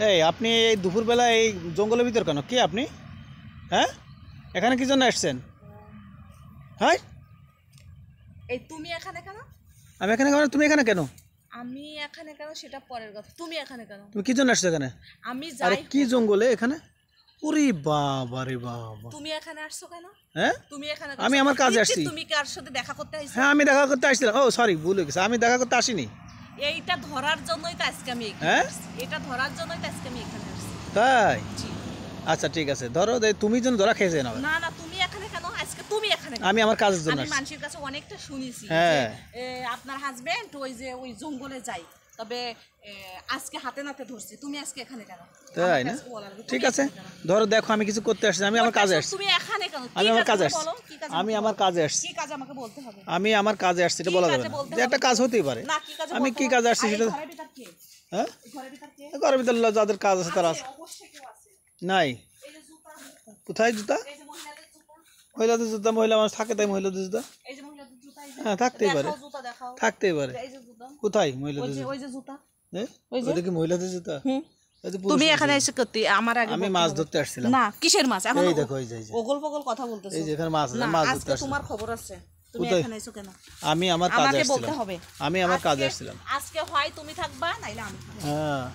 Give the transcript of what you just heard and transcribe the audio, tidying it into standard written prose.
এই আপনি এই দুপুরবেলা এই জঙ্গলের ভিতর কেন? কে আপনি? হ্যাঁ, এখানে কি জন্য আসছেন? হ্যাঁ, এই তুমি এখানে কেন? আমি এখানে কেন? তুমি এখানে কেন? আমি এখানে কেন সেটা পরের কথা, তুমি এখানে কেন? তুমি কি জন্য আসছো এখানে? আমি আরে যাই কি হোক, জঙ্গলে এখানে? ওরে বাবা রে বাবা! তুমি এখানে আসছো কেন? হ্যাঁ, তুমি এখানে আমি আমার কাজে আসছি। তুমি কার সাথে দেখা করতে আইছো? হ্যাঁ, আমি দেখা করতে আসছিলাম। ও সরি, ভুল হয়ে গেছে, আমি দেখা করতে আসিনি। এইটা ধরার জন্যই তো আজকে আমি এখানে হ্যাঁ? আসছি। এটা ধরার জন্যই তো আজকে আমি এখানে আসছি। তাই? জি। আচ্ছা ঠিক আছে, ধরো তুমি যেন ধরা খেয়েছে না। না না, তুমি এখানে কেন? আজকে তুমি এখানে কেন? আমি আমার কাজের জন্য আমি আসছি। মানুষের কাছে অনেকটা শুনেছি যে হ্যাঁ। আপনার হাজবেন্ড ওই জঙ্গলে যায়, তবে আজকে হাতে নাতে ধরছে। তুমি আজকে এখানে কেন? তাই আমার না? কাছে বলার আগে তুমি ঠিক আছে, এখানে কেন? ধরো দেখো আমি কিছু করতে আসছি, আমি আমার কাজে আসছি। তুমি এখানে কেন? আমি কি আমার কাজ কাজে আমাকে আসছি। বলো, কি কাজ আমি আমাকে আমার বলো? কাজে আসছি। কি কাজ আমাকে বলতে হবে? আমি আমার কাজে আসছি, এটা কি বলা যাবে কাজে না। বলতে যে একটা হবে? কাজ হতেই পারে। না, কি কাজে আমি বলতে কি হবে? কাজে আসছি আর এই সেটা। ঘরের ভিতর কে? হ্যাঁ, এই ঘরের ভিতর কে? ঘরের ভিতরে যাদের কাজ আছে তারা আছে। অবশ্যই কেউ আছে। নাই? এই যে জুতা, কোথায় জুতা? এই যে মহিলাদের জুতা, মহিলাদের জুতা? মহিলা মানুষ থাকে তাই মহিলাদের জুতা? এই যে মহিলাদের জুতা, এই যে হ্যাঁ, থাকতেই পারে। দেখাও জুতা, দেখাও। থাকতেই পারে। এই যে জুতা, কোথায় ওই মহিলাদের যে জুতা? ওই যে জুতা। হ্যাঁ, ওই যে। ওটা কি মহিলাদের জুতা? হুম। ওই যে তুমি পুরুষদের এখানে জুতা। এসে করতে আমার আগে আমি বলতে মাছ হবে। ধরতে আসছিলাম। না, কিসের মাছ? এখন এই দেখো, এই যে ওগল পগল কথা বলতেছো। এই যে এখানে মাছ আছে, না, মাছ ধরতে আজকে আসছিলাম। তোমার খবর আছে। তুমি কোথায়? এখানে এসো কেন? আমি আমার কাজে আমাকে বলতে আসছিলাম। হবে। আমি আমার কাজে আসছিলাম। আজকে হয় তুমি থাকবা, নাইলে আমি থাকবো। হ্যাঁ।